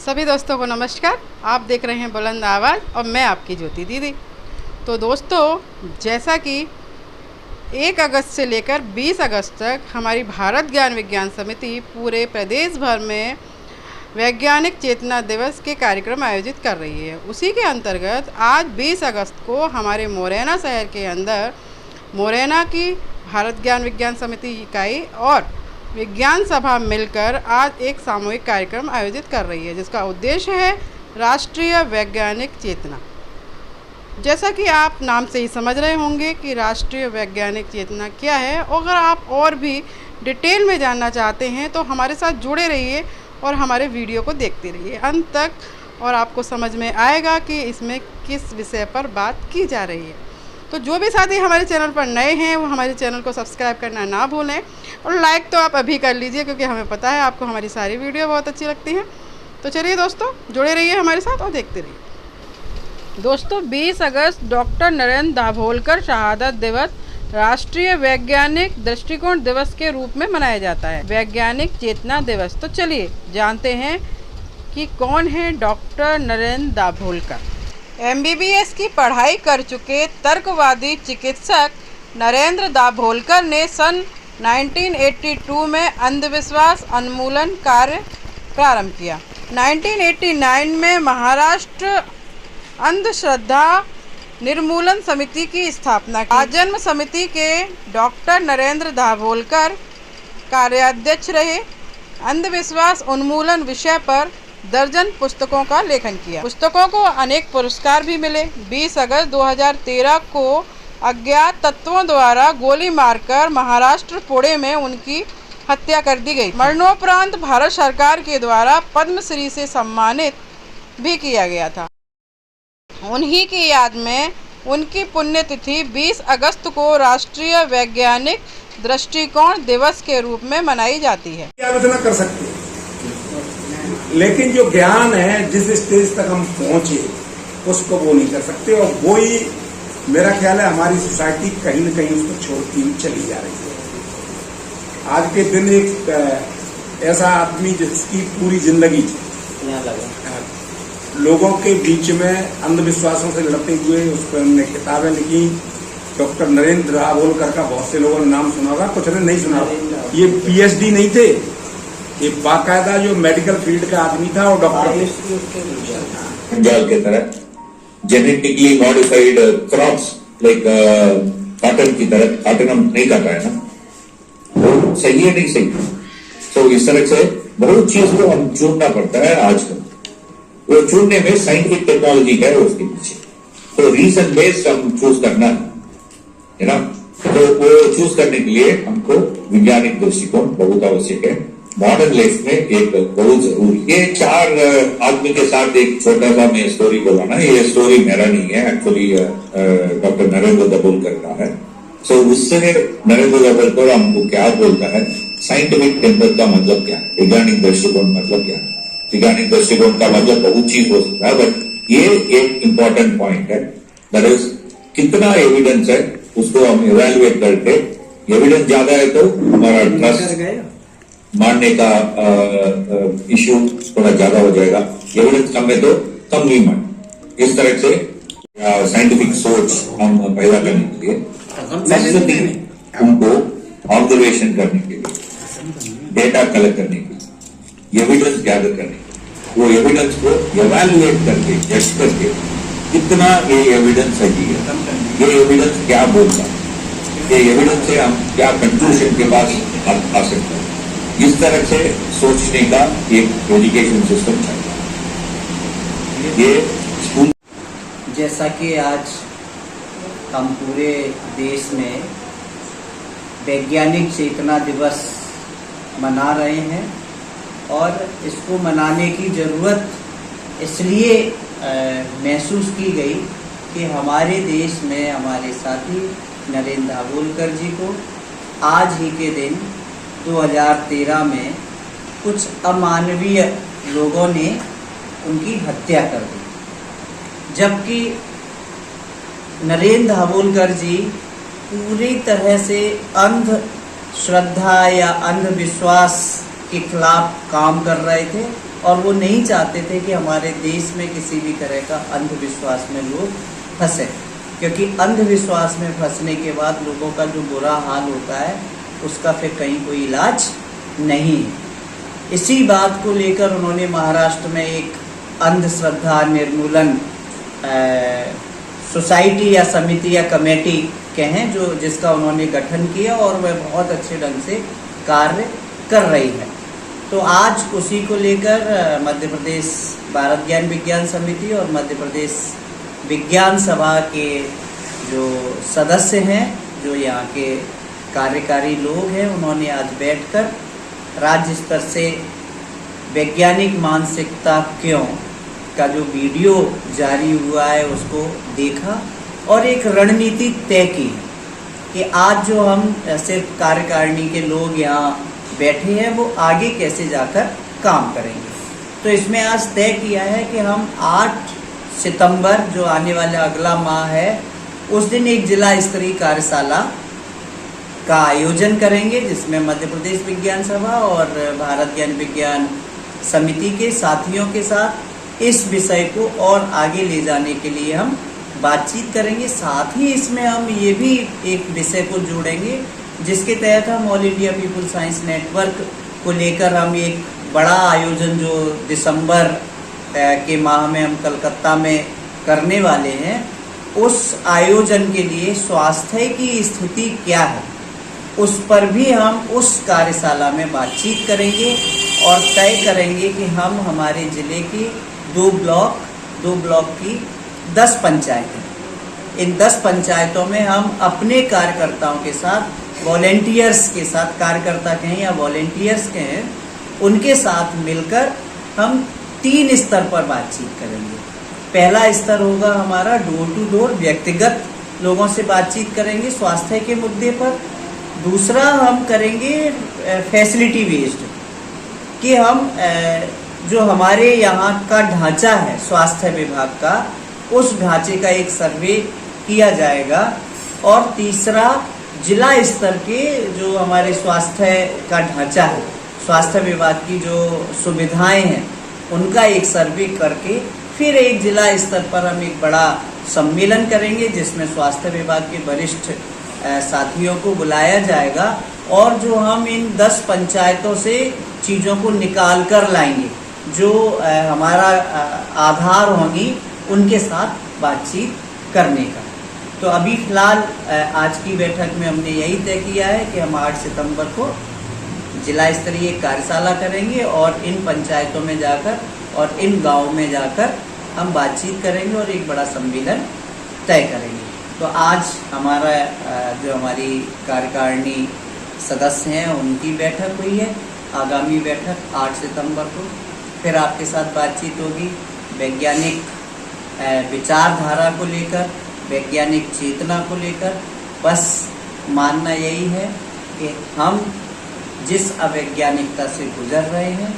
सभी दोस्तों को नमस्कार। आप देख रहे हैं बुलंद आवाज़ और मैं आपकी ज्योति दीदी। तो दोस्तों, जैसा कि 1 अगस्त से लेकर 20 अगस्त तक हमारी भारत ज्ञान विज्ञान समिति पूरे प्रदेश भर में वैज्ञानिक चेतना दिवस के कार्यक्रम आयोजित कर रही है, उसी के अंतर्गत आज 20 अगस्त को हमारे मोरैना शहर के अंदर मोरैना की भारत ज्ञान विज्ञान समिति इकाई और विज्ञान सभा मिलकर आज एक सामूहिक कार्यक्रम आयोजित कर रही है, जिसका उद्देश्य है राष्ट्रीय वैज्ञानिक चेतना। जैसा कि आप नाम से ही समझ रहे होंगे कि राष्ट्रीय वैज्ञानिक चेतना क्या है, और अगर आप और भी डिटेल में जानना चाहते हैं तो हमारे साथ जुड़े रहिए और हमारे वीडियो को देखते रहिए अंत तक, और आपको समझ में आएगा कि इसमें किस विषय पर बात की जा रही है। तो जो भी साथी हमारे चैनल पर नए हैं वो हमारे चैनल को सब्सक्राइब करना ना भूलें, और लाइक तो आप अभी कर लीजिए, क्योंकि हमें पता है आपको हमारी सारी वीडियो बहुत अच्छी लगती हैं। तो चलिए दोस्तों, जुड़े रहिए हमारे साथ और देखते रहिए। दोस्तों, 20 अगस्त डॉक्टर नरेंद्र दाभोलकर शहादत दिवस राष्ट्रीय वैज्ञानिक दृष्टिकोण दिवस के रूप में मनाया जाता है, वैज्ञानिक चेतना दिवस। तो चलिए जानते हैं कि कौन है डॉक्टर नरेंद्र दाभोलकर। MBBS की पढ़ाई कर चुके तर्कवादी चिकित्सक नरेंद्र दाभोलकर ने सन 1982 में अंधविश्वास उन्मूलन कार्य प्रारंभ किया। 1989 में महाराष्ट्र अंधश्रद्धा निर्मूलन समिति की स्थापना की। आजन्म समिति के डॉक्टर नरेंद्र दाभोलकर कार्याध्यक्ष रहे। अंधविश्वास उन्मूलन विषय पर दर्जन पुस्तकों का लेखन किया। पुस्तकों को अनेक पुरस्कार भी मिले। 20 अगस्त 2013 को अज्ञात तत्वों द्वारा गोली मारकर महाराष्ट्र पुणे में उनकी हत्या कर दी गई। मरणोपरांत भारत सरकार के द्वारा पद्मश्री से सम्मानित भी किया गया था। उन्हीं की याद में उनकी पुण्यतिथि 20 अगस्त को राष्ट्रीय वैज्ञानिक दृष्टिकोण दिवस के रूप में मनाई जाती है। आलोचना कर सकते हैं, लेकिन जो ज्ञान है जिस स्टेज तक हम पहुंचे उसको वो नहीं कर सकते, और वो ही मेरा ख्याल है हमारी सोसाइटी कहीं न कहीं उसको छोड़ती हुई चली जा रही है। आज के दिन एक ऐसा आदमी जिसकी पूरी जिंदगी लोगों के बीच में अंधविश्वासों से लड़ते हुए, उस पर उन्होंने किताबें लिखी। डॉक्टर नरेंद्र दाभोलकर का बहुत से लोगों ने नाम सुना होगा, कुछ ने नहीं सुना। ये PhD नहीं थे, ये बाकायदा जो मेडिकल फील्ड का आदमी था और डॉक्टर जल के तरह genetically modified crops like cotton की तरह, कॉटन हम नहीं कर रहे हैं ना, वो सही है नहीं सही। तो इस तरह से बहुत चीज को हम चुनना पड़ता है आजकल। वो चुनने में साइंटिफिक टेक्नोलॉजी क्या है उसके पीछे, तो रीजन बेस्ड हम चूज करना है ना। तो वो चूज करने के लिए हमको वैज्ञानिक दृष्टिकोण बहुत आवश्यक है। मॉडर्न लाइफ में एक बहुत जरूरी। ये 4 आदमी के साथ एक छोटा सा मैं स्टोरी बोला ना, ये स्टोरी मेरा नहीं है, एक्चुअली डॉक्टर नरेंद्र दाभोलकर का है। सो उससे नरेंद्र दाभोलकर हमको क्या बोलता है, साइंटिफिक टेम्पर का मतलब क्या है, वैज्ञानिक दृष्टिकोण मतलब क्या है। वैज्ञानिक दृष्टिकोण का मतलब बहुत चीज हो सकता है, बट ये एक इम्पोर्टेंट पॉइंट है, दैट इज कितना एविडेंस है उसको हम इवेल्युएट करके, एविडेंस ज्यादा है तो हमारा ट्रस्ट मानने का इश्यू थोड़ा ज्यादा हो जाएगा, एविडेंस कम है तो कम नहीं मान। इस तरह से साइंटिफिक सोच हम पैदा करने के लिए हमको ऑब्जर्वेशन करने के लिए, डेटा कलेक्ट करने के लिए, एविडेंस गैदर करने के लिए, वो एविडेंस को इवेल्युएट करके, जज करके कितना ये एविडेंस सही है, ये एविडेंस क्या बोलता है, ये एविडेंस से हम क्या कंक्लूजन के पास आ सकते हैं। इस तरह से सोचने का एक एजुकेशन सिस्टम चाहिए। ये स्कूल जैसा कि आज हम पूरे देश में वैज्ञानिक चेतना दिवस मना रहे हैं, और इसको मनाने की ज़रूरत इसलिए महसूस की गई कि हमारे देश में हमारे साथी नरेंद्र दाभोलकर जी को आज ही के दिन 2013 में कुछ अमानवीय लोगों ने उनकी हत्या कर दी, जबकि नरेंद्र दाभोलकर जी पूरी तरह से अंधश्रद्धा या अंधविश्वास के खिलाफ काम कर रहे थे और वो नहीं चाहते थे कि हमारे देश में किसी भी तरह का अंधविश्वास में लोग फंसे, क्योंकि अंधविश्वास में फंसने के बाद लोगों का जो बुरा हाल होता है उसका फिर कहीं कोई इलाज नहीं है। इसी बात को लेकर उन्होंने महाराष्ट्र में एक अंधश्रद्धा निर्मूलन सोसाइटी या समिति या कमेटी कहें जो जिसका उन्होंने गठन किया और वह बहुत अच्छे ढंग से कार्य कर रही है। तो आज उसी को लेकर मध्य प्रदेश भारत ज्ञान विज्ञान समिति और मध्य प्रदेश विज्ञान सभा के जो सदस्य हैं, जो यहाँ के कार्यकारी लोग हैं, उन्होंने आज बैठकर राज्य स्तर से वैज्ञानिक मानसिकता क्यों का जो वीडियो जारी हुआ है उसको देखा और एक रणनीति तय की कि आज जो हम सिर्फ कार्यकारिणी के लोग यहाँ बैठे हैं वो आगे कैसे जाकर काम करेंगे। तो इसमें आज तय किया है कि हम 8 सितंबर जो आने वाला अगला माह है उस दिन एक जिला स्तरीय कार्यशाला का आयोजन करेंगे, जिसमें मध्य प्रदेश विज्ञान सभा और भारत ज्ञान विज्ञान समिति के साथियों के साथ इस विषय को और आगे ले जाने के लिए हम बातचीत करेंगे। साथ ही इसमें हम ये भी एक विषय को जोड़ेंगे जिसके तहत हम all India people science network को लेकर हम एक बड़ा आयोजन जो दिसंबर के माह में हम कलकत्ता में करने वाले हैं, उस आयोजन के लिए स्वास्थ्य की स्थिति क्या है उस पर भी हम उस कार्यशाला में बातचीत करेंगे और तय करेंगे कि हम हमारे ज़िले की 2 ब्लॉक की 10 पंचायतें, इन 10 पंचायतों में हम अपने कार्यकर्ताओं के साथ, वॉलेंटियर्स के साथ, कार्यकर्ता कहें या वॉलेंटियर्स कहें, उनके साथ मिलकर हम 3 स्तर पर बातचीत करेंगे। पहला स्तर होगा हमारा डोर टू डोर, व्यक्तिगत लोगों से बातचीत करेंगे स्वास्थ्य के मुद्दे पर। दूसरा हम करेंगे फैसिलिटी बेस्ड, कि हम जो हमारे यहाँ का ढांचा है स्वास्थ्य विभाग का, उस ढांचे का एक सर्वे किया जाएगा। और तीसरा जिला स्तर के जो हमारे स्वास्थ्य का ढांचा है, स्वास्थ्य विभाग की जो सुविधाएं हैं उनका एक सर्वे करके फिर एक जिला स्तर पर हम एक बड़ा सम्मेलन करेंगे जिसमें स्वास्थ्य विभाग के वरिष्ठ साथियों को बुलाया जाएगा और जो हम इन 10 पंचायतों से चीज़ों को निकाल कर लाएंगे, जो हमारा आधार होंगी, उनके साथ बातचीत करने का। तो अभी फ़िलहाल आज की बैठक में हमने यही तय किया है कि हम 8 सितंबर को जिला स्तरीय कार्यशाला करेंगे और इन पंचायतों में जाकर और इन गाँव में जाकर हम बातचीत करेंगे और एक बड़ा सम्मेलन तय करेंगे। तो आज हमारा जो हमारी कार्यकारिणी सदस्य हैं उनकी बैठक हुई है। आगामी बैठक 8 सितंबर को फिर आपके साथ बातचीत होगी वैज्ञानिक विचारधारा को लेकर, वैज्ञानिक चेतना को लेकर। बस मानना यही है कि हम जिस अवैज्ञानिकता से गुजर रहे हैं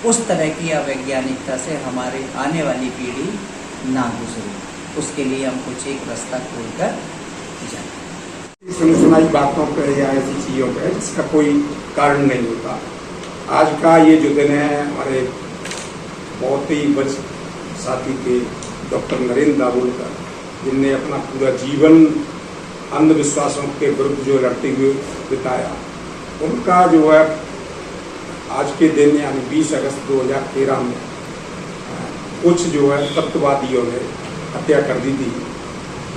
उस तरह की अवैज्ञानिकता से हमारे आने वाली पीढ़ी ना गुजरे, उसके लिए हम कुछ एक रास्ता खोलकर जाए। सुनी सुनाई बातों पर या ऐसी चीज़ों पर इसका कोई कारण नहीं होता। आज का ये जो दिन है हमारे बहुत ही वरिष्ठ साथी थे डॉक्टर नरेंद्र दाभोलकर, जिनने अपना पूरा जीवन अंधविश्वासों के विरुद्ध जो लड़ते हुए बिताया, उनका जो है आज के दिन यानी 20 अगस्त 2013 में कुछ जो है तत्ववादियों ने हत्या कर दी थी।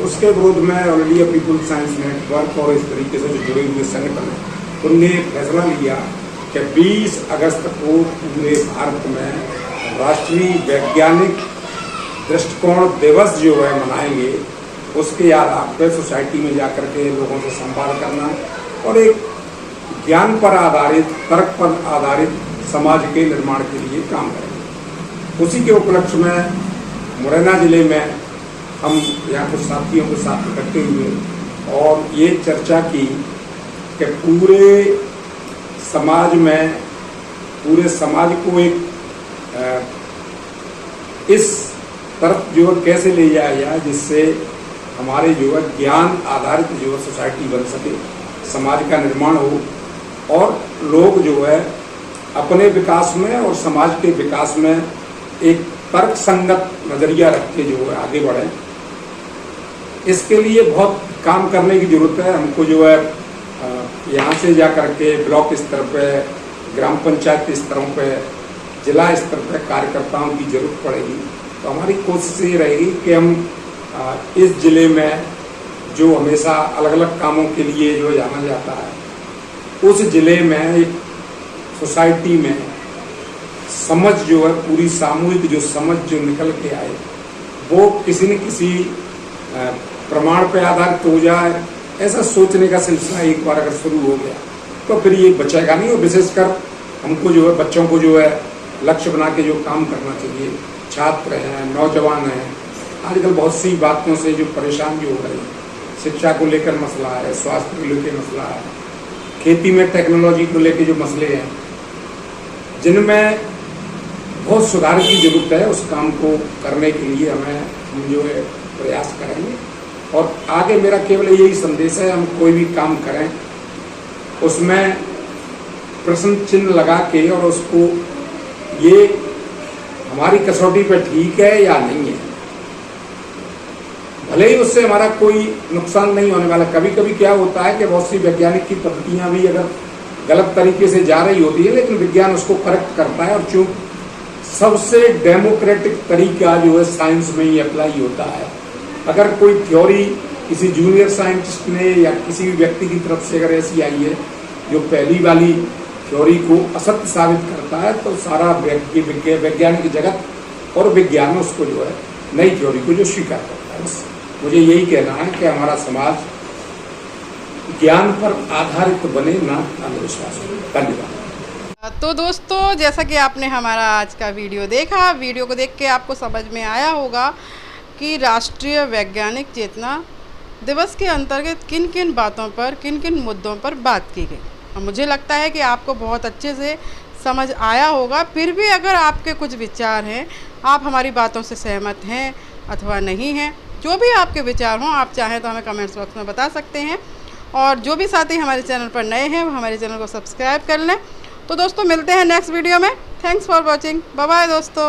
उसके विरोध में all India people science network और इस तरीके से जो जुड़े हुए संगठन हैं उनने फैसला लिया कि 20 अगस्त को पूरे भारत में राष्ट्रीय वैज्ञानिक दृष्टिकोण दिवस जो है मनाएंगे। उसके आधार पर सोसाइटी में जाकर के लोगों से संवाद करना और एक ज्ञान पर आधारित, तर्क पर आधारित समाज के निर्माण के लिए काम करेंगे। उसी के उपलक्ष्य में मुरैना जिले में हम यहाँ कुछ साथियों के साथ इकट्ठे हुए और ये चर्चा की कि पूरे समाज को एक इस तरफ जो है कैसे ले जाया जाए जिससे हमारे जो है ज्ञान आधारित जो है सोसाइटी बन सके, समाज का निर्माण हो और लोग जो है अपने विकास में और समाज के विकास में एक तर्क संगत नजरिया रख के जो है आगे बढ़े। इसके लिए बहुत काम करने की जरूरत है। हमको जो है यहाँ से जा करके ब्लॉक स्तर पे, ग्राम पंचायत स्तरों पे, जिला स्तर पे कार्यकर्ताओं की जरूरत पड़ेगी। तो हमारी कोशिश ये रहेगी कि हम इस जिले में जो हमेशा अलग अलग कामों के लिए जो जाना जाता है, उस जिले में एक सोसाइटी में समझ जो है पूरी सामूहिक जो समझ जो निकल के आए, वो किसी न किसी प्रमाण पे आधारित हो जाए। ऐसा सोचने का सिलसिला एक बार अगर शुरू हो गया तो फिर ये बचेगा नहीं। और विशेषकर हमको जो है बच्चों को जो है लक्ष्य बना के जो काम करना चाहिए। छात्र हैं, नौजवान हैं, आजकल बहुत सी बातों से जो परेशान जो हो रहे हैं, शिक्षा को लेकर मसला है, स्वास्थ्य को लेकर मसला है, खेती में टेक्नोलॉजी को लेकर जो मसले हैं, जिनमें बहुत सुधार की जरूरत है। उस काम को करने के लिए हम जो है प्रयास करेंगे। और आगे मेरा केवल यही संदेश है, हम कोई भी काम करें उसमें प्रश्न चिन्ह लगा के और उसको ये हमारी कसौटी पे ठीक है या नहीं है, भले ही उससे हमारा कोई नुकसान नहीं होने वाला। कभी कभी क्या होता है कि बहुत सी वैज्ञानिक की पद्धतियां भी अगर गलत तरीके से जा रही होती है, लेकिन विज्ञान उसको करेक्ट करता है। और चूंकि सबसे डेमोक्रेटिक तरीका जो है साइंस में ही अप्लाई होता है। अगर कोई थ्योरी किसी जूनियर साइंटिस्ट ने या किसी भी व्यक्ति की तरफ से अगर ऐसी आई है जो पहली वाली थ्योरी को असत्य साबित करता है, तो सारा वैज्ञानिक जगत और विज्ञान उसको जो है नई थ्योरी को जो स्वीकार करता है। बस मुझे यही कहना है कि हमारा समाज ज्ञान पर आधारित बने, ना अंधविश्वास। धन्यवाद। तो दोस्तों, जैसा कि आपने हमारा आज का वीडियो देखा, वीडियो को देख के आपको समझ में आया होगा कि राष्ट्रीय वैज्ञानिक चेतना दिवस के अंतर्गत किन किन बातों पर, किन किन मुद्दों पर बात की गई। और मुझे लगता है कि आपको बहुत अच्छे से समझ आया होगा। फिर भी अगर आपके कुछ विचार हैं, आप हमारी बातों से सहमत हैं अथवा नहीं हैं, जो भी आपके विचार हों, आप चाहें तो हमें कमेंट्स बॉक्स में बता सकते हैं। और जो भी साथी हमारे चैनल पर नए हैं, वो हमारे चैनल को सब्सक्राइब कर लें। तो दोस्तों, मिलते हैं नेक्स्ट वीडियो में। Thanks for watching. Bye bye दोस्तों।